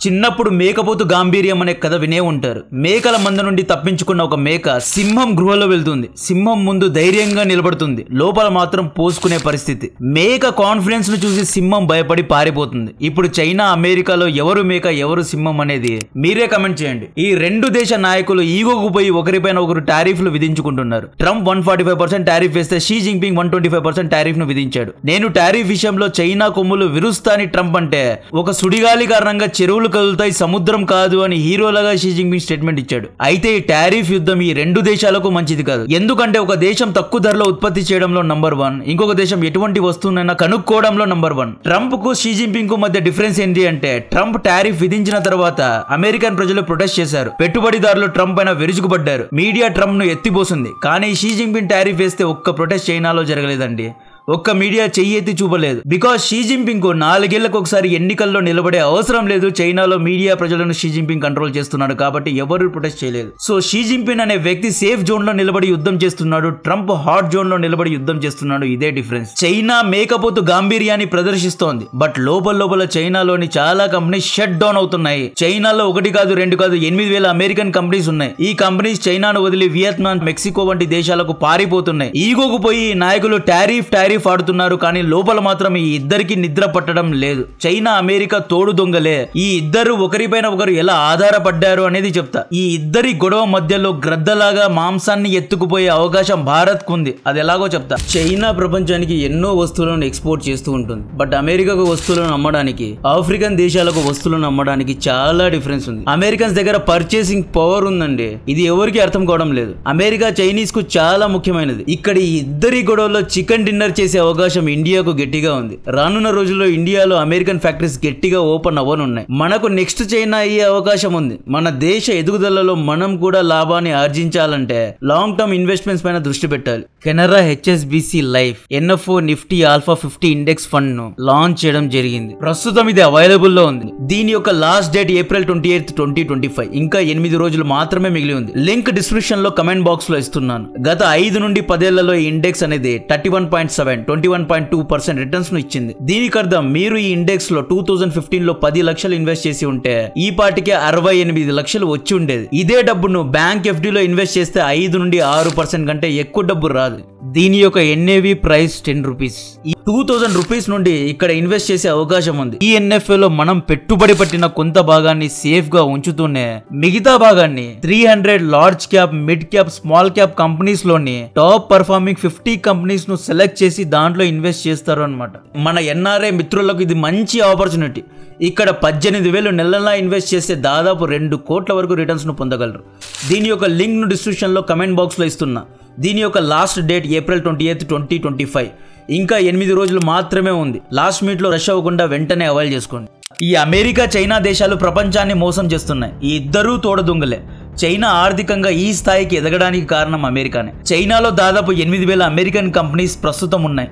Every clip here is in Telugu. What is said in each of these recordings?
చిన్నప్పుడు మేకపోతు గాంభీర్యం అనే కథ వినే ఉంటారు. మేకల మంద నుండి తప్పించుకున్న ఒక మేక సింహం గృహలో వెళ్తుంది. సింహం ముందు ధైర్యంగా నిలబడుతుంది, లోపల మాత్రం పోసుకునే పరిస్థితి. మేక కాన్ఫిడెన్స్ ను చూసి సింహం భయపడి పారిపోతుంది. ఇప్పుడు చైనా అమెరికాలో ఎవరు మేక ఎవరు సింహం అనేది మీరే కమెంట్ చేయండి. ఈ రెండు దేశ నాయకులు ఈగోకు పోయి ఒకరిపైన ఒకరు టారిఫ్లు విధించుకుంటున్నారు. ట్రంప్ 145% టారిఫ్ వేస్తే షీ జింపింగ్ 125% టారిఫ్ ను విధించాడు. నేను టారిఫ్ విషయంలో చైనా కొమ్ములు విరుస్తాని ట్రంప్ అంటే ఒక సుడిగాలి కారణంగా చెరువులు కదులుతాయి, సముద్రం కాదు అని హీరోలాగా షీ జింపింగ్ స్టేట్మెంట్ ఇచ్చాడు. అయితే ఈ టారిఫ్ యుద్ధం ఈ రెండు దేశాలకు మంచిది కాదు. ఎందుకంటే ఒక దేశం తక్కువ ధరలో ఉత్పత్తి చేయడంలో నంబర్ 1, ఇంకొక దేశం ఎటువంటి వస్తువునైనా కనుక్కోవడంలో నంబర్ 1. ట్రంప్ కు షీ జింపింగ్ కు మధ్య డిఫరెన్స్ ఏంటి అంటే ట్రంప్ టారిఫ్ విధించిన తర్వాత అమెరికన్ ప్రజలు ప్రొటెస్ట్ చేశారు. పెట్టుబడిదారులు ట్రంప్ పైన విరుచుకుపడ్డారు. మీడియా ట్రంప్ ను ఎత్తిపోసింది. కానీ షీ జింపింగ్ టారిఫ్ వేస్తే ఒక్క ప్రొటెస్ట్ చైనాలో జరగలేదండి. ఒక్క మీడియా చెయ్యి ఎత్తి చూపలేదు. బికాస్ షీ జింపింగ్ కు 4 ఏళ్లకు ఒకసారి ఎన్నికల్లో నిలబడే అవసరం లేదు. చైనాలో మీడియా ప్రజలను షీ జింపింగ్ కంట్రోల్ చేస్తున్నాడు కాబట్టి ఎవరు ప్రొటెస్ట్ చేయలేదు. సో షీ జింపింగ్ అనే వ్యక్తి సేఫ్ జోన్ లో నిలబడి యుద్ధం చేస్తున్నాడు, ట్రంప్ హాట్ జోన్ లో నిలబడి యుద్ధం చేస్తున్నాడు. ఇదే డిఫరెన్స్. చైనా మేకపోతు గాంభీర్యాన్ని ప్రదర్శిస్తోంది, బట్ లోపల చైనాలోని చాలా కంపెనీస్ షట్ డౌన్ అవుతున్నాయి. చైనాలో 1 కాదు 2 కాదు 8,000 అమెరికన్ కంపెనీస్ ఉన్నాయి. ఈ కంపెనీస్ చైనాను వదిలి వియత్నాం, మెక్సికో వంటి దేశాలకు పారిపోతున్నాయి. ఈగోకు పోయి నాయకులు టారిఫ్ ఆడుతున్నారు. కానీ లోపల మాత్రం ఈ ఇద్దరికి నిద్ర పట్టడం లేదు. చైనా అమెరికా తోడు దొంగలే. ఈ ఇద్దరు ఒకరిపైన ఒకరు ఎలా ఆధారపడ్డారు అనేది చెప్తా. ఈ ఇద్దరి గొడవ మధ్యలో గ్రద్దలాగా మాంసాన్ని ఎత్తుకుపోయే అవకాశం భారత్ కు ఉంది. అది ఎలాగో చెప్తా. చైనా ప్రపంచానికి ఎన్నో వస్తువులను ఎక్స్పోర్ట్ చేస్తూ ఉంటుంది. బట్ అమెరికాకు వస్తువులను అమ్మడానికి, ఆఫ్రికన్ దేశాలకు వస్తువులను అమ్మడానికి చాలా డిఫరెన్స్ ఉంది. అమెరికన్స్ దగ్గర పర్చేసింగ్ పవర్ ఉందండి. ఇది ఎవరికి అర్థం కావడం లేదు. అమెరికా చైనీస్ కు చాలా ముఖ్యమైనది. ఇక్కడ ఈ ఇద్దరి గొడవలో చికెన్ డిన్నర్ చేసే అవకాశం ఇండియాకు గట్టిగా ఉంది. రానున్న రోజుల్లో ఇండియాలో అమెరికన్ ఫ్యాక్టరీస్ గట్టిగా ఓపెన్ అవ్వనున్నాయి. మనకు నెక్స్ట్ చైనా అయ్యే అవకాశం ఉంది. మన దేశ ఎదుగుదలలో మనం కూడా లాభాన్ని ఆర్జించాలంటే లాంగ్ టర్మ్ ఇన్వెస్ట్మెంట్స్ పైన దృష్టి పెట్టాలి. Canara HSBC life NFO Nifty alpha 50 index fund ను లాంచ్ చేయడం జరిగింది. ప్రస్తుతం ఇది అవైలబుల్ లో ఉంది. దీని యొక్క లాస్ట్ డేట్ April 28, 2025. ఇంకా 8 రోజులు మాత్రమే మిగిలి ఉంది. లింక్ డిస్క్రిప్షన్ లో కమెంట్ బాక్స్ లో ఇస్తున్నాను. గత 5 నుండి 10 ఏళ్లలో ఈ ఇండెక్స్ అనేది 31.7 21.2% రిటర్న్స్ ను ఇచ్చింది. దీనికి అర్థం మీరు ఈ ఇండెక్స్ లో 2015 లో 10 లక్షలు ఇన్వెస్ట్ చేసి ఉంటే ఈ పాటికే 68 లక్షలు వచ్చి ఉండేది. ఇదే డబ్బును బ్యాంక్ FD లో ఇన్వెస్ట్ చేస్తే 5 నుండి 6% కంటే ఎక్కువ డబ్బు రాదు. దీని యొక్క NAV ప్రైస్ 10 రూపీస్. ఈ 2000 రూపీస్ నుండి ఇక్కడ ఇన్వెస్ట్ చేసే అవకాశం ఉంది. ఈ NFA లో మనం పెట్టుబడి పట్టిన కొంత భాగాన్ని సేఫ్ గా ఉంచుతూనే మిగతా భాగాన్ని 300 large cap, mid cap, small cap companies లోని టాప్ పర్ఫార్మింగ్ 50 కంపెనీస్ ను సెలెక్ట్ చేసి దాంట్లో ఇన్వెస్ట్ చేస్తారు అన్నమాట. మన NRI మిత్రులకు ఇది మంచి ఆపర్చునిటీ. ఇక్కడ 18,000 నెలలా ఇన్వెస్ట్ చేస్తే దాదాపు 2 కోట్ల వరకు రిటర్న్స్ ను పొందగలరు. దీని యొక్క లింక్ ను డిస్క్రిప్షన్ లో కమెంట్ బాక్స్ లో ఇస్తున్నా. దీని యొక్క లాస్ట్ డేట్ April 28, 2025. ఇంకా 8 రోజులు మాత్రమే ఉంది. లాస్ట్ మీట్ లో రష్ అవ్వకుండా వెంటనే అవైల్ చేసుకోండి. ఈ అమెరికా చైనా దేశాలు ప్రపంచాన్ని మోసం చేస్తున్నాయి. ఈ ఇద్దరూ తోడదొంగలే. చైనా ఆర్థికంగా ఈ స్థాయికి ఎదగడానికి కారణం అమెరికానే. చైనాలో దాదాపు 8,000 అమెరికన్ కంపెనీస్ ప్రస్తుతం ఉన్నాయి.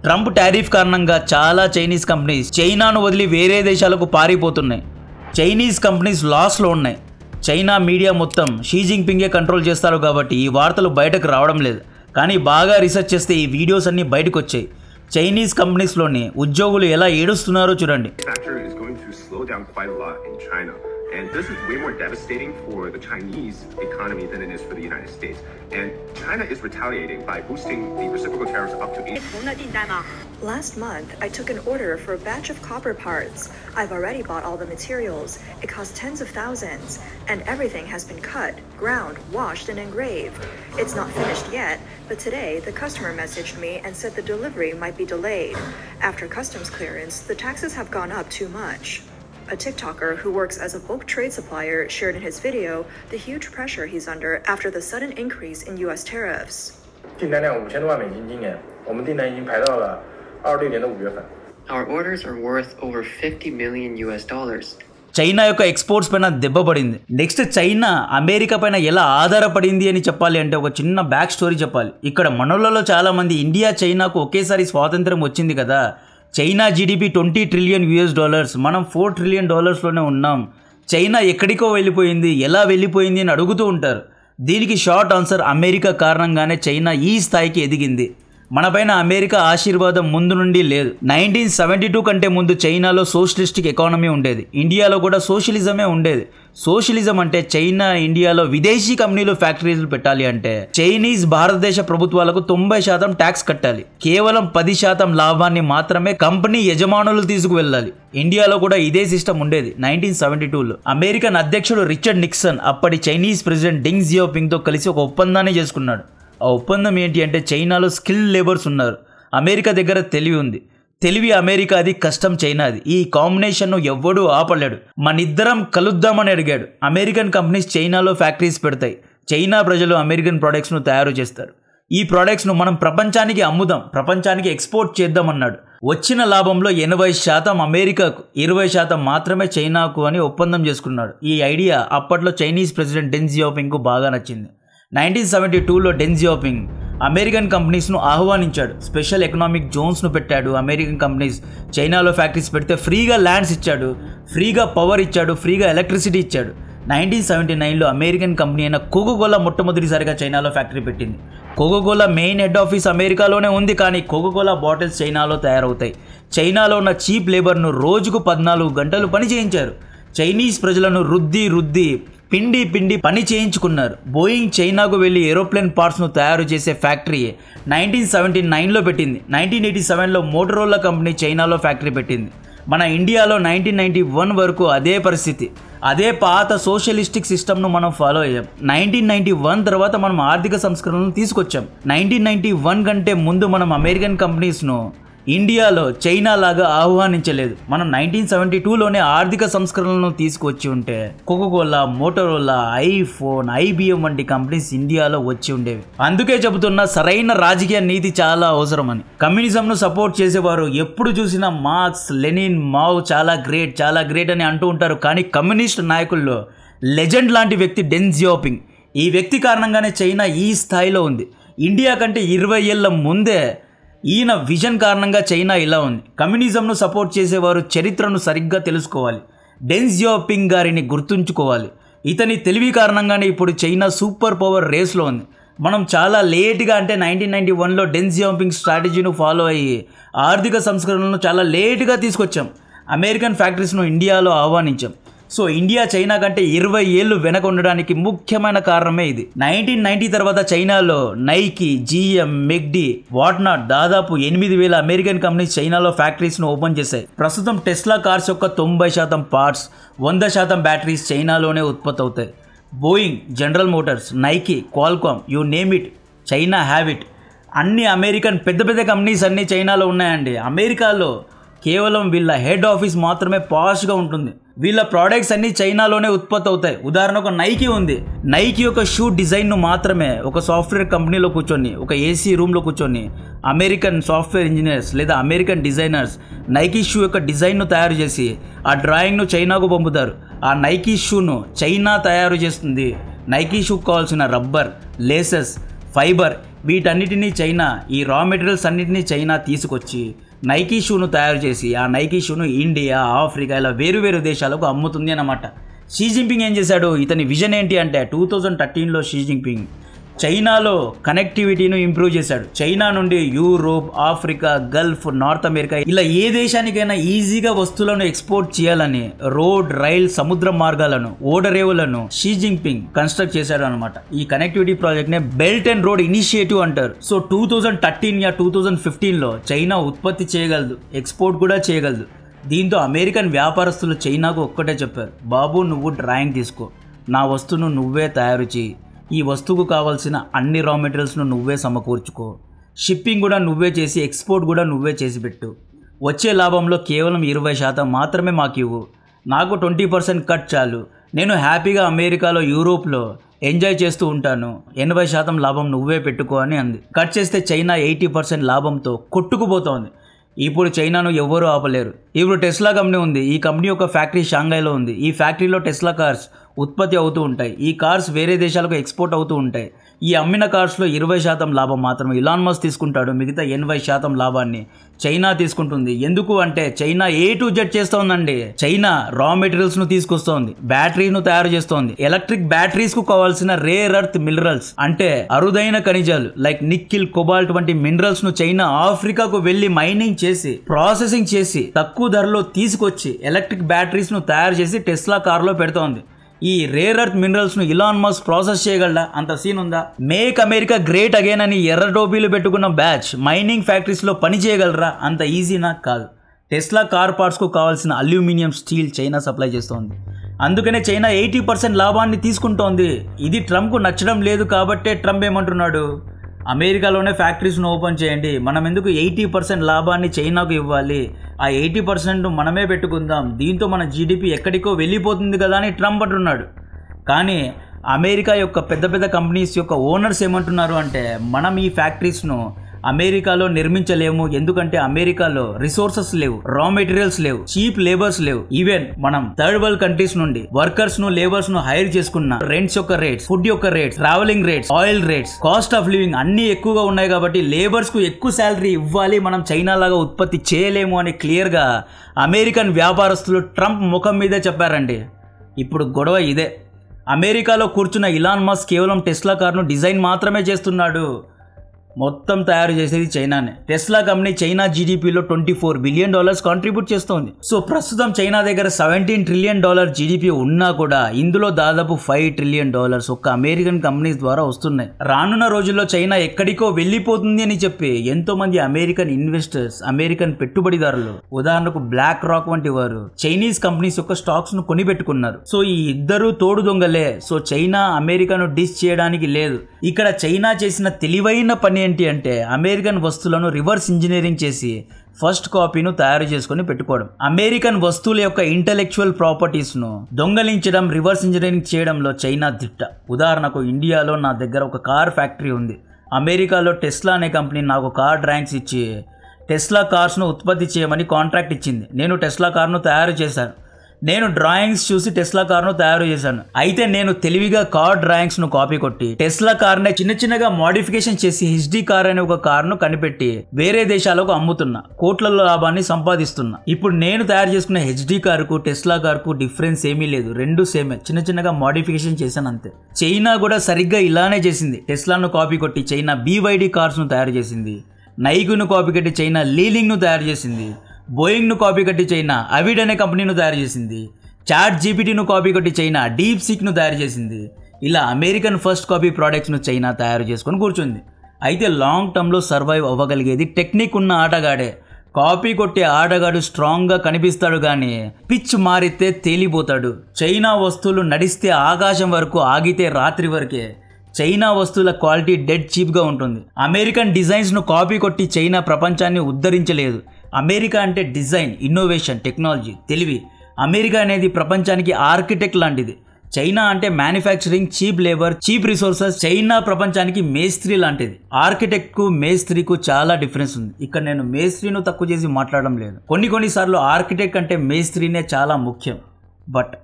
ట్రంప్ టారిఫ్ కారణంగా చాలా చైనీస్ కంపెనీస్ చైనాను వదిలి వేరే దేశాలకు పారిపోతున్నాయి. చైనీస్ కంపెనీస్ లాస్ లో ఉన్నాయి. చైనా మీడియా మొత్తం షీ జింపింగే కంట్రోల్ చేస్తారు కాబట్టి ఈ వార్తలు బయటకు రావడం లేదు. కానీ బాగా రీసెర్చ్ చేస్తే ఈ వీడియోస్ అన్ని బయటకు వచ్చాయి. చైనీస్ కంపెనీస్ లోని ఉద్యోగులు ఎలా ఏడుస్తున్నారో చూడండి. And this is way more devastating for the Chinese economy than it is for the United States. And China is retaliating by boosting the reciprocal tariffs up to 8%. Last month, I took an order for a batch of copper parts. I've already bought all the materials. It cost tens of thousands. And everything has been cut, ground, washed, and engraved. It's not finished yet, but today the customer messaged me and said the delivery might be delayed. After customs clearance, the taxes have gone up too much. A TikToker who works as a bulk trade supplier shared in his video the huge pressure he's under after the sudden increase in US tariffs. 订单量5000多万美金，今年我们订单已经排到了26年的5月份。 Our orders are worth over $50 million. China యొక్క ఎక్స్పోర్ట్స్ పైన దెబ్బ పడింది. నెక్స్ట్ చైనా అమెరికా పైన ఎలా ఆధారపడింది అని చెప్పాలి అంటే ఒక చిన్న బ్యాక్ స్టోరీ చెప్పాలి. ఇక్కడ మనోళ్ళలో చాలా మంది ఇండియా చైనాకు ఒకేసారి స్వాతంత్రం వచ్చింది కదా, చైనా GDP $20 ట్రిలియన్, మనం $4 ట్రిలియన్ లోనే ఉన్నాం. చైనా ఎక్కడికో వెళ్ళిపోయింది, ఎలా వెళ్ళిపోయింది అని అడుగుతూ ఉంటారు. దీనికి షార్ట్ ఆన్సర్ అమెరికా కారణంగానే చైనా ఈ స్థాయికి ఎదిగింది. మనపైన అమెరికా ఆశీర్వాదం ముందు నుండి లేదు. 1972 కంటే ముందు చైనాలో సోషలిస్టిక్ ఎకానమీ ఉండేది. ఇండియాలో కూడా సోషలిజమే ఉండేది. సోషలిజం అంటే చైనా ఇండియాలో విదేశీ కంపెనీలు ఫ్యాక్టరీలు పెట్టాలి అంటే చైనీస్ భారతదేశ ప్రభుత్వాలకు 90% ట్యాక్స్ కట్టాలి. కేవలం 10% లాభాన్ని మాత్రమే కంపెనీ యజమానులు తీసుకువెళ్ళాలి. ఇండియాలో కూడా ఇదే సిస్టమ్ ఉండేది. 1972లో అమెరికన్ అధ్యక్షుడు రిచర్డ్ నిక్సన్ అప్పటి చైనీస్ ప్రెసిడెంట్ డెంగ్ జియాపింగ్తో కలిసి ఒక ఒప్పందాన్ని చేసుకున్నాడు. ఆ ఒప్పందం ఏంటి అంటే చైనాలో స్కిల్ లేబర్స్ ఉన్నారు, అమెరికా దగ్గర తెలివి ఉంది. తెలివి అమెరికాది, కష్టం చైనాది. ఈ కాంబినేషన్ను ఎవ్వడూ ఆపలేడు. మనిద్దరం కలుద్దామని అడిగాడు. అమెరికన్ కంపెనీస్ చైనాలో ఫ్యాక్టరీస్ పెడతాయి. చైనా ప్రజలు అమెరికన్ ప్రొడక్ట్స్ను తయారు చేస్తారు. ఈ ప్రొడక్ట్స్ను మనం ప్రపంచానికి అమ్ముదాం, ప్రపంచానికి ఎక్స్పోర్ట్ చేద్దామన్నాడు. వచ్చిన లాభంలో 80% అమెరికాకు, 20% మాత్రమే చైనాకు అని ఒప్పందం చేసుకున్నాడు. ఈ ఐడియా అప్పట్లో చైనీస్ ప్రెసిడెంట్ డెంగ్ జియాపింగ్కు బాగా నచ్చింది. 1972లో డెంగ్ జియాపింగ్ అమెరికన్ కంపెనీస్ను ఆహ్వానించాడు. స్పెషల్ ఎకనామిక్ జోన్స్ను పెట్టాడు. అమెరికన్ కంపెనీస్ చైనాలో ఫ్యాక్టరీస్ పెడితే ఫ్రీగా ల్యాండ్స్ ఇచ్చాడు, ఫ్రీగా పవర్ ఇచ్చాడు, ఫ్రీగా ఎలక్ట్రిసిటీ ఇచ్చాడు. 1979లో అమెరికన్ కంపెనీ అయిన కోకోకోలా మొట్టమొదటిసారిగా చైనాలో ఫ్యాక్టరీ పెట్టింది. కోకోకోలా మెయిన్ హెడ్ ఆఫీస్ అమెరికాలోనే ఉంది, కానీ కోకోకోలా బాటిల్స్ చైనాలో తయారవుతాయి. చైనాలో ఉన్న చీప్ లేబర్ను రోజుకు 14 గంటలు పని చేయించారు. చైనీస్ ప్రజలను రుద్ది పిండి పని చేయించుకున్నారు. బోయింగ్ చైనాకు వెళ్ళి ఏరోప్లేన్ పార్ట్స్ను తయారు చేసే ఫ్యాక్టరీ 1979లో పెట్టింది. 1987లో మోటరోలా కంపెనీ చైనాలో ఫ్యాక్టరీ పెట్టింది. మన ఇండియాలో 1991 వరకు అదే పరిస్థితి. అదే పాత సోషలిస్టిక్ సిస్టమ్ను మనం ఫాలో అయ్యాం. 1991 తర్వాత మనం ఆర్థిక సంస్కరణలను తీసుకొచ్చాం. 1991 కంటే ముందు మనం అమెరికన్ కంపెనీస్ను ఇండియాలో చైనా లాగా ఆహ్వానించలేదు. మనం 1972లోనే ఆర్థిక సంస్కరణలను తీసుకొచ్చి ఉంటే కోకోకోలా, మోటరోలా, ఐఫోన్, ఐబిఎం వంటి కంపెనీస్ ఇండియాలో వచ్చి ఉండేవి. అందుకే చెబుతున్నా సరైన రాజకీయ నీతి చాలా అవసరమని. కమ్యూనిజంను సపోర్ట్ చేసేవారు ఎప్పుడు చూసినా మార్క్స్, లెనిన్, మావ్ చాలా గ్రేట్ అని అంటూ ఉంటారు. కానీ కమ్యూనిస్ట్ నాయకుల్లో లెజెండ్ లాంటి వ్యక్తి డెంగ్ జియాపింగ్. ఈ వ్యక్తి కారణంగానే చైనా ఈ స్థాయిలో ఉంది. ఇండియా కంటే 20 ఏళ్ల ముందే ఈయన విజన్ కారణంగా చైనా ఇలా ఉంది. కమ్యూనిజంను సపోర్ట్ చేసేవారు చరిత్రను సరిగ్గా తెలుసుకోవాలి. డెంగ్ జియాపింగ్ గారిని గుర్తుంచుకోవాలి. ఇతని తెలివి కారణంగానే ఇప్పుడు చైనా సూపర్ పవర్ రేస్లో ఉంది. మనం చాలా లేట్గా అంటే 1991లో డెంగ్ జియాపింగ్ స్ట్రాటజీను ఫాలో అయ్యి ఆర్థిక సంస్కరణలను చాలా లేటుగా తీసుకొచ్చాం. అమెరికన్ ఫ్యాక్టరీస్ను ఇండియాలో ఆహ్వానించాం. సో ఇండియా చైనా కంటే 20 ఏళ్ళు వెనక ఉండడానికి ముఖ్యమైన కారణమే ఇది. 1990 తర్వాత చైనాలో నైకీ, జిఎం, మెక్డీ, వాట్నాట్ దాదాపు 8,000 అమెరికన్ కంపెనీస్ చైనాలో ఫ్యాక్టరీస్ను ఓపెన్ చేశాయి. ప్రస్తుతం టెస్లా కార్స్ యొక్క 90% పార్ట్స్, 100% బ్యాటరీస్ చైనాలోనే ఉత్పత్తి అవుతాయి. Boeing, general Motors, Nike, Qualcomm, you name it, China have it. అన్ని అమెరికన్ పెద్ద కంపెనీస్ అన్నీ చైనాలో ఉన్నాయండి. అమెరికాలో కేవలం వీళ్ళ హెడ్ ఆఫీస్ మాత్రమే పాష్గా ఉంటుంది. వీళ్ళ ప్రోడక్ట్స్ అన్నీ చైనాలోనే ఉత్పత్తి అవుతాయి. ఉదాహరణకు నైకీ ఉంది. నైకీ యొక్క షూ డిజైన్ను మాత్రమే ఒక సాఫ్ట్వేర్ కంపెనీలో కూర్చొని, ఒక ఏసీ రూమ్లో కూర్చొని అమెరికన్ సాఫ్ట్వేర్ ఇంజనీర్స్ లేదా అమెరికన్ డిజైనర్స్ నైకీ షూ యొక్క డిజైన్ను తయారు చేసి ఆ డ్రాయింగ్ను చైనాకు పంపుతారు. ఆ నైకీ షూను చైనా తయారు చేస్తుంది. నైకీ షూకు కావాల్సిన రబ్బర్, లేసెస్, ఫైబర్ వీటన్నిటినీ చైనా, ఈ రా మెటీరియల్స్ అన్నిటినీ చైనా తీసుకొచ్చి నైకీ షూను తయారు చేసి ఆ నైకీ షూను ఇండియా, ఆఫ్రికా ఇలా వేరు దేశాలకు అమ్ముతుంది అన్నమాట. షీ జిన్పింగ్ ఏం చేశాడు? ఇతని విజన్ ఏంటి అంటే 2013లో షీ జిన్పింగ్ చైనాలో కనెక్టివిటీను ఇంప్రూవ్ చేశాడు. చైనా నుండి Europe, Africa, Gulf, north America ఇలా ఏ దేశానికైనా ఈజీగా వస్తువులను ఎక్స్పోర్ట్ చేయాలని రోడ్, రైల్, సముద్ర మార్గాలను, ఓడరేవులను షీ జిన్పింగ్ కన్స్ట్రక్ట్ చేశాడు అనమాట. ఈ కనెక్టివిటీ ప్రాజెక్ట్ నే బెల్ట్ అండ్ రోడ్ ఇనిషియేటివ్ అంటారు. సో 2013 యా 2015లో చైనా ఉత్పత్తి చేయగలదు, ఎక్స్పోర్ట్ కూడా చేయగలదు. దీంతో అమెరికన్ వ్యాపారస్తులు చైనాకు ఒక్కటే చెప్పారు, బాబు నువ్వు డ్రాయింగ్ తీసుకో, నా వస్తువును నువ్వే తయారు చేయి, ఈ వస్తువుకు కావాల్సిన అన్ని రా మెటీరియల్స్ను నువ్వే సమకూర్చుకో, షిప్పింగ్ కూడా నువ్వే చేసి ఎక్స్పోర్ట్ కూడా నువ్వే చేసి పెట్టు, వచ్చే లాభంలో కేవలం 20% మాత్రమే మాకు ఇవ్వు, నాకు 20% కట్ చాలు, నేను హ్యాపీగా అమెరికాలో, యూరోప్లో ఎంజాయ్ చేస్తూ ఉంటాను, 80% లాభం నువ్వే పెట్టుకో అని అంది. కట్ చేస్తే చైనా 80% లాభంతో కొట్టుకుపోతోంది. ఇప్పుడు చైనాను ఎవ్వరూ ఆపలేరు. ఇప్పుడు టెస్లా కంపెనీ ఉంది. ఈ కంపెనీ యొక్క ఫ్యాక్టరీ షాంఘైలో ఉంది. ఈ ఫ్యాక్టరీలో టెస్లా కార్స్ ఉత్పత్తి అవుతూ ఉంటాయి. ఈ కార్స్ వేరే దేశాలకు ఎక్స్పోర్ట్ అవుతూ ఉంటాయి. ఈ అమ్మిన కార్స్లో 20% లాభం మాత్రమే ఇలాన్ మస్క్ తీసుకుంటాడు. మిగతా 80% లాభాన్ని చైనా తీసుకుంటుంది. ఎందుకు అంటే చైనా A to Z చేస్తోందండి. చైనా రా మెటీరియల్స్ ను తీసుకొస్తోంది, బ్యాటరీను తయారు చేస్తోంది. ఎలక్ట్రిక్ బ్యాటరీస్ కు కావాల్సిన రేర్ ఎర్త్ మినరల్స్ అంటే అరుదైన ఖనిజాలు లైక్ నిక్కిల్, కొబాల్ట్ వంటి మినరల్స్ ను చైనా ఆఫ్రికాకు వెళ్లి మైనింగ్ చేసి ప్రాసెసింగ్ చేసి తక్కువ ధరలో తీసుకొచ్చి ఎలక్ట్రిక్ బ్యాటరీస్ ను తయారు చేసి టెస్లా కార్లో పెడుతోంది. ఈ రేర్ ఎర్త్ మినరల్స్ ను ఇలాన్ మస్క్ ప్రాసెస్ చేయగలడా? అంత సీన్ ఉందా? మేక్ అమెరికా గ్రేట్ అగైన్ అని ఎర్ర టోపీలు పెట్టుకున్న బ్యాచ్ మైనింగ్ ఫ్యాక్టరీస్ లో పని చేయగలరా? అంత ఈజీనా? కాదు. టెస్లా కార్ పార్ట్స్ కు కావాల్సిన అల్యూమినియం, స్టీల్ చైనా సప్లై చేస్తోంది. అందుకనే చైనా 80% లాభాన్ని తీసుకుంటోంది. ఇది ట్రంప్ కు నచ్చడం లేదు కాబట్టే ట్రంప్ ఏమంటున్నాడు, అమెరికాలోనే ఫ్యాక్టరీస్ను ఓపెన్ చేయండి, మనం ఎందుకు 80% లాభాన్ని చైనాకు ఇవ్వాలి, ఆ 80% మనమే పెట్టుకుందాం, దీంతో మన జీడిపి ఎక్కడికో వెళ్ళిపోతుంది కదా అని ట్రంప్ అంటున్నాడు. కానీ అమెరికా యొక్క పెద్ద పెద్ద కంపెనీస్ యొక్క ఓనర్స్ ఏమంటున్నారు అంటే, మనం ఈ ఫ్యాక్టరీస్ను అమెరికాలో నిర్మించలేము, ఎందుకంటే అమెరికాలో రిసోర్సెస్ లేవు, రా మెటీరియల్స్ లేవు, చీప్ లేబర్స్ లేవు. ఈవెన్ మనం థర్డ్ వరల్డ్ కంట్రీస్ నుండి వర్కర్స్ ను, లేబర్స్ ను హైర్ చేసుకున్న రెంట్స్ యొక్క రేట్స్, ఫుడ్ యొక్క rates, travelling rates, oil rates, cost of living అన్ని ఎక్కువగా ఉన్నాయి కాబట్టి లేబర్స్ కు ఎక్కువ శాలరీ ఇవ్వాలి, మనం చైనా లాగా ఉత్పత్తి చేయలేము అని క్లియర్ గా అమెరికన్ వ్యాపారస్తులు ట్రంప్ ముఖం మీదే చెప్పారండి. ఇప్పుడు గొడవ ఇదే. అమెరికాలో కూర్చున్న ఇలాన్ మస్క్ కేవలం టెస్లా కార్ను డిజైన్ మాత్రమే చేస్తున్నాడు, మొత్తం తయారు చేసేది చైనానే. టెస్లా కంపెనీ చైనా జీడిపిలో $24 బిలియన్ కాంట్రిబ్యూట్ చేస్తోంది. సో ప్రస్తుతం చైనా దగ్గర $17 ట్రిలియన్ జీడిపి ఉన్నా కూడా ఇందులో దాదాపు $5 ట్రిలియన్ ఒక్క అమెరికన్ కంపెనీస్ ద్వారా వస్తున్నాయి. రానున్న రోజుల్లో చైనా ఎక్కడికో వెళ్ళిపోతుంది అని చెప్పి ఎంతో మంది అమెరికన్ ఇన్వెస్టర్స్, అమెరికన్ పెట్టుబడిదారులు, ఉదాహరణకు బ్లాక్ రాక్ వంటి వారు చైనీస్ కంపెనీస్ యొక్క స్టాక్స్ ను కొనిపెట్టుకున్నారు. సో ఈ ఇద్దరు తోడు దొంగలే. సో చైనా అమెరికాను డిస్ చేయడానికి లేదు. ఇక్కడ చైనా చేసిన తెలివైన పని ఏంటి అంటే, అమెరికన్ వస్తువులను రివర్స్ ఇంజనీరింగ్ చేసి ఫస్ట్ కాపీను తయారు చేసుకుని పెట్టుకోవడం. అమెరికన్ వస్తువుల యొక్క ఇంటెలెక్చువల్ ప్రాపర్టీస్ ను దొంగలించడం, రివర్స్ ఇంజనీరింగ్ చేయడంలో చైనా దిట్ట. ఉదాహరణకు ఇండియాలో నా దగ్గర ఒక కార్ ఫ్యాక్టరీ ఉంది. అమెరికాలో టెస్లా అనే కంపెనీ నాకు కార్ డ్రాయింగ్స్ ఇచ్చి టెస్లా కార్స్ను ఉత్పత్తి చేయమని కాంట్రాక్ట్ ఇచ్చింది. నేను టెస్లా కార్ను తయారు చేశాను. నేను డ్రాయింగ్స్ చూసి టెస్లా కార్ను తయారు చేశాను. అయితే నేను తెలివిగా కార్ డ్రాయింగ్స్ ను కాపీ కొట్టి టెస్లా కార్నే చిన్న చిన్నగా మోడిఫికేషన్ చేసి HD కార్ అనే ఒక కార్ను కనిపెట్టి వేరే దేశాలకు అమ్ముతున్నా, కోట్లలో లాభాన్ని సంపాదిస్తున్నా. ఇప్పుడు నేను తయారు చేసుకున్న HD కారుకు టెస్లా కారుకు డిఫరెన్స్ ఏమీ లేదు, రెండు సేమే, చిన్న చిన్నగా మోడిఫికేషన్ చేశాను అంతే. చైనా కూడా సరిగ్గా ఇలానే చేసింది. టెస్లాను కాపీ కొట్టి చైనా BYD కార్స్ ను తయారు చేసింది. నైకును కాపీ కొట్టి చైనా లీలింగ్ ను తయారు చేసింది. బోయింగ్ను కాపీ కొట్టి చైనా అవిడ్ అనే కంపెనీను తయారు చేసింది. చాట్ జీపీటీను కాపీ కొట్టి చైనా డీప్ సీక్ను తయారు చేసింది. ఇలా అమెరికన్ ఫస్ట్ కాపీ ప్రోడక్ట్స్ను చైనా తయారు చేసుకొని కూర్చుంది. అయితే లాంగ్ టర్మ్లో సర్వైవ్ అవ్వగలిగేది టెక్నిక్ ఉన్న ఆటగాడే. కాపీ కొట్టే ఆటగాడు స్ట్రాంగ్గా కనిపిస్తాడు కానీ పిచ్ మారితే తేలిపోతాడు. చైనా వస్తువులు నడిస్తే ఆకాశం వరకు, ఆగితే రాత్రి వరకే. చైనా వస్తువుల క్వాలిటీ డెడ్ చీప్గా ఉంటుంది. అమెరికన్ డిజైన్స్ను కాపీ కొట్టి చైనా ప్రపంచాన్ని ఉద్ధరించలేదు. అమెరికా అంటే డిజైన్, ఇన్నోవేషన్, టెక్నాలజీ, తెలివి. అమెరికా అనేది ప్రపంచానికి ఆర్కిటెక్ట్ లాంటిది. చైనా అంటే manufacturing, cheap labour, cheap resources. China ప్రపంచానికి మేస్త్రి లాంటిది. ఆర్కిటెక్ట్కు మేస్త్రికి చాలా డిఫరెన్స్ ఉంది. ఇక్కడ నేను మేస్త్రిను తక్కువ చేసి మాట్లాడడం లేదు. కొన్నిసార్లు ఆర్కిటెక్ట్ అంటే మేస్త్రినే చాలా ముఖ్యం. బట్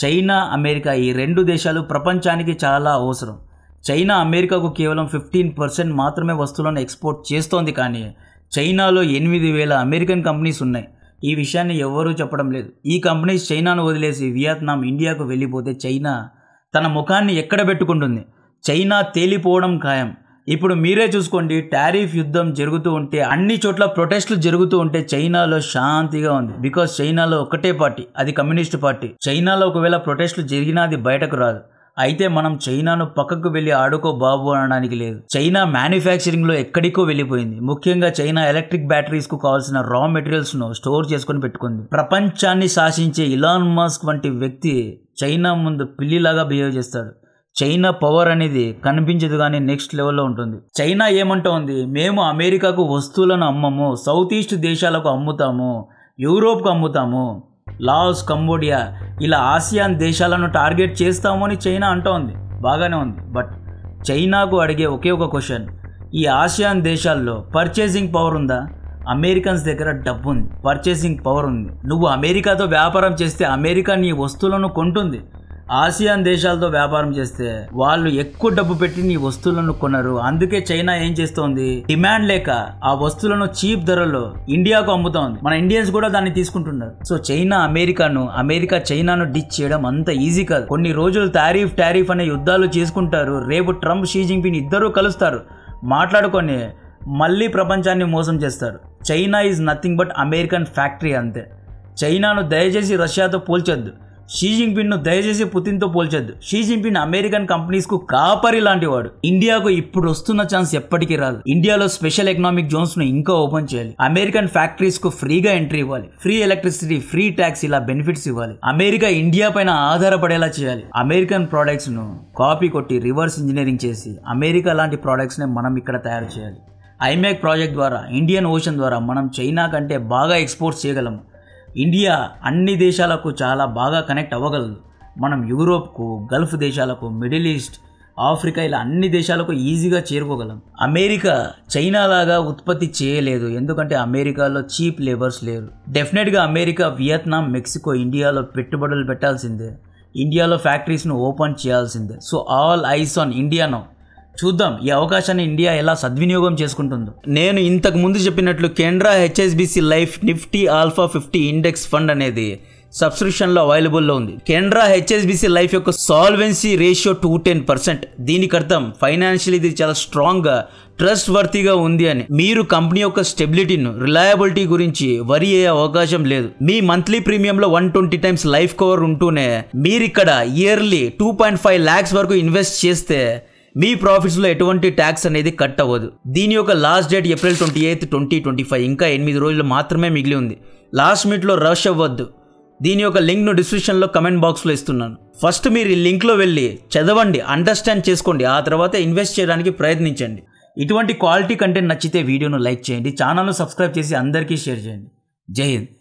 చైనా, అమెరికా ఈ రెండు దేశాలు ప్రపంచానికి చాలా అవసరం. చైనా అమెరికాకు కేవలం 15% మాత్రమే వస్తువులను ఎక్స్పోర్ట్ చేస్తోంది, కానీ చైనాలో 8,000 అమెరికన్ కంపెనీస్ ఉన్నాయి. ఈ విషయాన్ని ఎవరూ చెప్పడం లేదు. ఈ కంపెనీస్ చైనాను వదిలేసి వియత్నాం, ఇండియాకు వెళ్ళిపోతే చైనా తన ముఖాన్ని ఎక్కడ పెట్టుకుంటుంది? చైనా తేలిపోవడం ఖాయం. ఇప్పుడు మీరే చూసుకోండి, టారిఫ్ యుద్ధం జరుగుతూ ఉంటే, అన్ని చోట్ల ప్రొటెస్టులు జరుగుతూ ఉంటే చైనాలో శాంతిగా ఉంది. బికాస్ చైనాలో ఒకటే పార్టీ, అది కమ్యూనిస్ట్ పార్టీ. చైనాలో ఒకవేళ ప్రొటెస్టులు జరిగినా అది బయటకు రాదు. అయితే మనం చైనాను పక్కకు వెళ్ళి ఆడుకో బాబు అనడానికి లేదు. చైనా మ్యానుఫ్యాక్చరింగ్ లో ఎక్కడికో వెళ్ళిపోయింది. ముఖ్యంగా చైనా ఎలక్ట్రిక్ బ్యాటరీస్ కు కావాల్సిన రా మెటీరియల్స్ ను స్టోర్ చేసుకుని పెట్టుకుంది. ప్రపంచాన్ని శాసించే ఇలాన్ మస్క్ వంటి వ్యక్తి చైనా ముందు పిల్లిలాగా బిహేవ్ చేస్తాడు. చైనా పవర్ అనేది కనిపించదు కానీ నెక్స్ట్ లెవెల్లో ఉంటుంది. చైనా ఏమంటోంది, మేము అమెరికాకు వస్తువులను అమ్మము, సౌత్ ఈస్ట్ దేశాలకు అమ్ముతాము, యూరోప్కు అమ్ముతాము, లాస్, కంబోడియా ఇలా ఆసియాన్ దేశాలను టార్గెట్ చేస్తాము అని చైనా అంటోంది. బాగానే ఉంది. బట్ చైనాకు అడిగే ఒకే ఒక క్వశ్చన్, ఈ ఆసియాన్ దేశాల్లో పర్చేసింగ్ పవర్ ఉందా? అమెరికన్స్ దగ్గర డబ్బు ఉంది, పర్చేసింగ్ పవర్ ఉంది. నువ్వు అమెరికాతో వ్యాపారం చేస్తే అమెరికా నీ వస్తువులను కొంటుంది. ఆసియాన్ దేశాలతో వ్యాపారం చేస్తే వాళ్ళు ఎక్కువ డబ్బు పెట్టి నీ వస్తువులను కొనరు. అందుకే చైనా ఏం చేస్తోంది, డిమాండ్ లేక ఆ వస్తువులను చీప్ ధరలో ఇండియాకు అమ్ముతోంది. మన ఇండియన్స్ కూడా దాన్ని తీసుకుంటున్నారు. సో చైనా అమెరికా చైనాను డిచ్ చేయడం అంత ఈజీ కాదు. కొన్ని రోజులు టారిఫ్ అనే యుద్ధాలు చేసుకుంటారు. రేపు ట్రంప్, షీ జిన్పింగ్ ఇద్దరు కలుస్తారు, మాట్లాడుకొని మళ్ళీ ప్రపంచాన్ని మోసం చేస్తారు. China is nothing but American factory అంతే. చైనాను దయచేసి రష్యాతో పోల్చొద్దు, షీ జిన్పింగ్ను దయచేసి పుతిన్తో పోల్చొద్దు. షీ జిన్పింగ్ అమెరికన్ కంపెనీస్కు కాపరి లాంటి వాడు. ఇండియాకు ఇప్పుడు వస్తున్న ఛాన్స్ ఎప్పటికీ రాదు. ఇండియాలో స్పెషల్ ఎకనామిక్ జోన్స్ను ఇంకా ఓపెన్ చేయాలి. అమెరికన్ ఫ్యాక్టరీస్కు ఫ్రీగా ఎంట్రీ ఇవ్వాలి. ఫ్రీ ఎలక్ట్రిసిటీ, ఫ్రీ ట్యాక్స్, ఇలా బెనిఫిట్స్ ఇవ్వాలి. అమెరికా ఇండియా పైన ఆధారపడేలా చేయాలి. అమెరికన్ ప్రోడక్ట్స్ను కాపీ కొట్టి రివర్స్ ఇంజనీరింగ్ చేసి అమెరికా లాంటి ప్రోడక్ట్స్ని మనం ఇక్కడ తయారు చేయాలి. ఐమేక్ ప్రాజెక్ట్ ద్వారా, ఇండియన్ ఓషన్ ద్వారా మనం చైనా కంటే బాగా ఎక్స్పోర్ట్స్ చేయగలము. ఇండియా అన్ని దేశాలకు చాలా బాగా కనెక్ట్ అవ్వగలదు. మనం యూరోప్కు, గల్ఫ్ దేశాలకు, మిడిల్ ఈస్ట్, ఆఫ్రికా, ఇలా అన్ని దేశాలకు ఈజీగా చేరుకోగలం. అమెరికా చైనా లాగా ఉత్పత్తి చేయలేదు, ఎందుకంటే అమెరికాలో చీప్ లేబర్స్ లేరు. డెఫినెట్గా అమెరికా, వియత్నాం, మెక్సికో ఇండియాలో పెట్టుబడులు పెట్టాల్సిందే. ఇండియాలో ఫ్యాక్టరీస్ను ఓపెన్ చేయాల్సిందే. So all eyes on India now. చూద్దాం ఈ అవకాశాన్ని ఇండియా ఎలా సద్వినియోగం చేసుకుంటుందో. నేను ఇంతకు ముందు చెప్పినట్లు Canara HSBC life Nifty alpha 50 index fund అనేది సబ్స్క్రిప్షన్లో అవైలబుల్లో ఉంది. కెనరా హెచ్ఎస్బిసి లైఫ్ యొక్క సాల్వెన్సీ రేషియో 210%. దీనికి అర్థం ఫైనాన్షియల్ ఇది చాలా స్ట్రాంగ్గా, ట్రస్ట్ వర్తీగా ఉంది అని. మీరు కంపెనీ యొక్క స్టెబిలిటీను, రిలయబిలిటీ గురించి వరి అయ్యే అవకాశం లేదు. మీ మంత్లీ ప్రీమియంలో 120 టైమ్స్ లైఫ్ కవర్ ఉంటూనే మీరు ఇక్కడ ఇయర్లీ 2.5 lakhs వరకు ఇన్వెస్ట్ చేస్తే మీ ప్రాఫిట్స్లో ఎటువంటి ట్యాక్స్ అనేది కట్ అవ్వదు. దీని యొక్క లాస్ట్ డేట్ ఏప్రిల్ 28, 2025. ఇంకా 8 రోజులు మాత్రమే మిగిలి ఉంది. లాస్ట్ మినిట్లో రష్ అవ్వద్దు. దీని యొక్క లింక్ను డిస్క్రిప్షన్లో కమెంట్ బాక్స్లో ఇస్తున్నాను. ఫస్ట్ మీరు ఈ లింక్లో వెళ్ళి చదవండి, అండర్స్టాండ్ చేసుకోండి, ఆ తర్వాత ఇన్వెస్ట్ చేయడానికి ప్రయత్నించండి. ఇటువంటి క్వాలిటీ కంటెంట్ నచ్చితే వీడియోను లైక్ చేయండి, ఛానల్ను సబ్స్క్రైబ్ చేసి అందరికీ షేర్ చేయండి. జై హింద్.